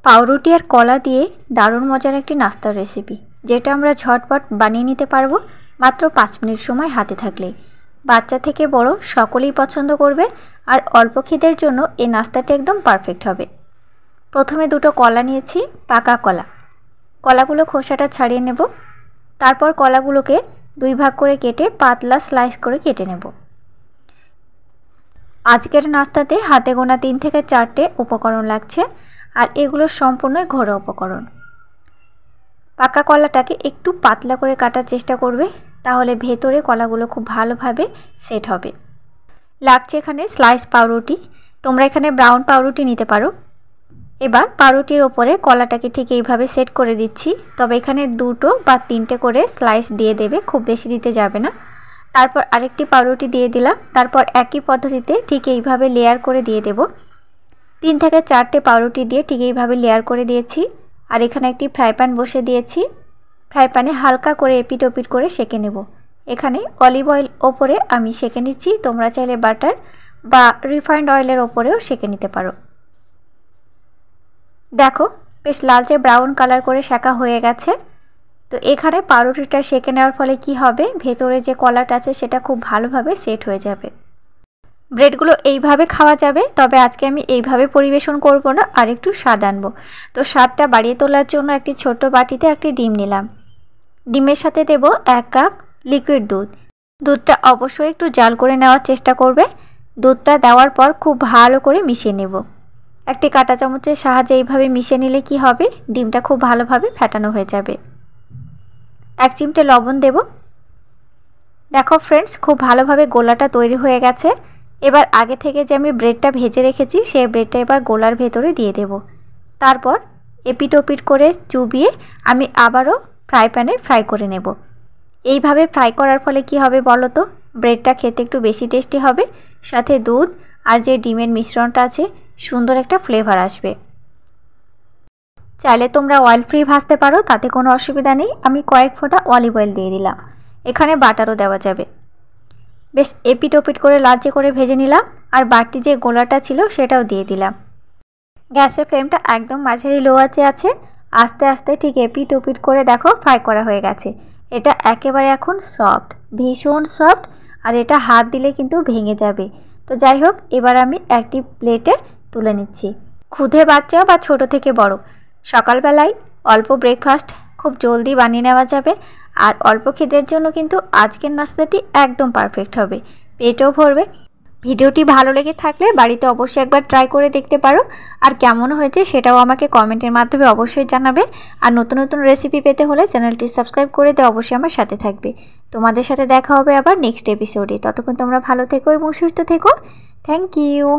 পাউরুটি আর কলা দিয়ে দারুণ মজার একটি নাস্তার রেসিপি, যেটা আমরা ঝটপট বানিয়ে নিতে পারবো মাত্র 5 মিনিট সময় হাতে থাকলেই। বাচ্চা থেকে বড় সকলেই পছন্দ করবে, আর অল্প খিদের জন্য এই নাস্তাটি একদম পারফেক্ট হবে। প্রথমে দুটো কলা নিয়েছি, পাকা কলা। কলাগুলো খোসাটা ছাড়িয়ে নেব। তারপর কলাগুলোকে 2 ভাগ করে কেটে পাতলা স্লাইস করে কেটে নেব। আজকের নাস্তাতে হাতে গোনা 3 থেকে 4টে উপকরণ লাগছে, আর এগুলো সম্পূর্ণ ঘরোয়া উপকরণ। পাকা কলাটাকে একটু পাতলা করে কাটার চেষ্টা করবে, তাহলে ভেতরে কলাগুলো খুব ভালোভাবে সেট হবে। লাগছে এখানে স্লাইস পাউরুটি, তোমরা এখানে ব্রাউন পাউরুটি নিতে পারো। এবার পাউরুটির ওপরে কলাটাকে ঠিক এইভাবে সেট করে দিচ্ছি, তবে এখানে 2টো বা 3টে করে স্লাইস দিয়ে দেবে, খুব বেশি দিতে যাবে না। তারপর আরেকটি পাউরুটি দিয়ে দিলাম, তারপর একই পদ্ধতিতে ঠিক এইভাবে লেয়ার করে দিয়ে দেব। 3 থেকে 4টে পাউরুটি দিয়ে ঠিক এইভাবে লেয়ার করে দিয়েছি। আর এখানে একটি ফ্রাই প্যান বসে দিয়েছি। ফ্রাই প্যানে হালকা করে এপিট ওপিট করে সেঁকে নেব। এখানে অলিভ অয়েল ওপরে আমি সেঁকে নিচ্ছি, তোমরা চাইলে বাটার বা রিফাইন্ড অয়েলের ওপরেও সেঁকে নিতে পারো। দেখো বেশ লালচে ব্রাউন কালার করে সেঁকা হয়ে গেছে। তো এখানে পাউরুটিটা সেঁকে নেওয়ার ফলে কি হবে, ভেতরে যে কলাটা আছে সেটা খুব ভালোভাবে সেট হয়ে যাবে। ব্রেডগুলো এইভাবে খাওয়া যাবে, তবে আজকে আমি এইভাবে পরিবেশন করব না, আর একটু স্বাদ আনবো। তো স্বাদটা বাড়িয়ে তোলার জন্য একটি ছোট্ট বাটিতে একটি ডিম নিলাম। ডিমের সাথে দেব 1 কাপ লিকুইড দুধ। দুধটা অবশ্যই একটু জাল করে নেওয়ার চেষ্টা করবে। দুধটা দেওয়ার পর খুব ভালো করে মিশিয়ে নেব। একটি কাঁটা চামচের সাহায্যে এইভাবে মিশিয়ে নিলে কি হবে, ডিমটা খুব ভালোভাবে ফেটানো হয়ে যাবে। 1 চিমটে লবণ দেব। দেখো ফ্রেন্ডস, খুব ভালোভাবে গোলাটা তৈরি হয়ে গেছে। এবার আগে থেকে যে আমি ব্রেডটা ভেজে রেখেছি, সেই ব্রেডটা এবার গোলার ভেতরে দিয়ে দেব। তারপর এপিট ওপিট করে চুবিয়ে আমি আবারও ফ্রাই প্যানে ফ্রাই করে নেব। এইভাবে ফ্রাই করার ফলে কি হবে বলো তো, ব্রেডটা খেতে একটু বেশি টেস্টি হবে, সাথে দুধ আর যে ডিমের মিশ্রণটা আছে সুন্দর একটা ফ্লেভার আসবে। চাইলে তোমরা অয়েল ফ্রি ভাজতে পারো, তাতে কোনো অসুবিধা নেই। আমি কয়েক ফোঁটা অলিভ অয়েল দিয়ে দিলাম। এখানে বাটারও দেওয়া যাবে। বেশ এপিট ওপিট করে লালচে করে ভেজে নিলাম, আর বাড়তি যে গোলাটা ছিল সেটাও দিয়ে দিলাম। গ্যাসের ফ্লেমটা একদম মাঝারি লো আঁচে আছে। আস্তে আস্তে ঠিক এপিট ওপিট করে দেখো ফ্রাই করা হয়ে গেছে। এটা একেবারে এখন সফট, ভীষণ সফট, আর এটা হাত দিলে কিন্তু ভেঙে যাবে। তো যাই হোক, এবার আমি একটি প্লেটে তুলে নিচ্ছি। ক্ষুধে বাচ্চা বা ছোট থেকে বড় সকালবেলায় অল্প ব্রেকফাস্ট খুব জলদি বানিয়ে নেওয়া যাবে, আর অল্প খিদের জন্য কিন্তু আজকের নাস্তাটি একদম পারফেক্ট হবে, পেটও ভরবে। ভিডিওটি ভালো লেগে থাকলে বাড়িতে অবশ্যই একবার ট্রাই করে দেখতে পারো, আর কেমন হয়েছে সেটাও আমাকে কমেন্টের মাধ্যমে অবশ্যই জানাবে। আর নতুন নতুন রেসিপি পেতে হলে চ্যানেলটি সাবস্ক্রাইব করে দিয়ে অবশ্যই আমার সাথে থাকবে। তোমাদের সাথে দেখা হবে আবার নেক্সট এপিসোডে। ততক্ষণ তোমরা ভালো থেকো এবং সুস্থ থেকো। Thank you.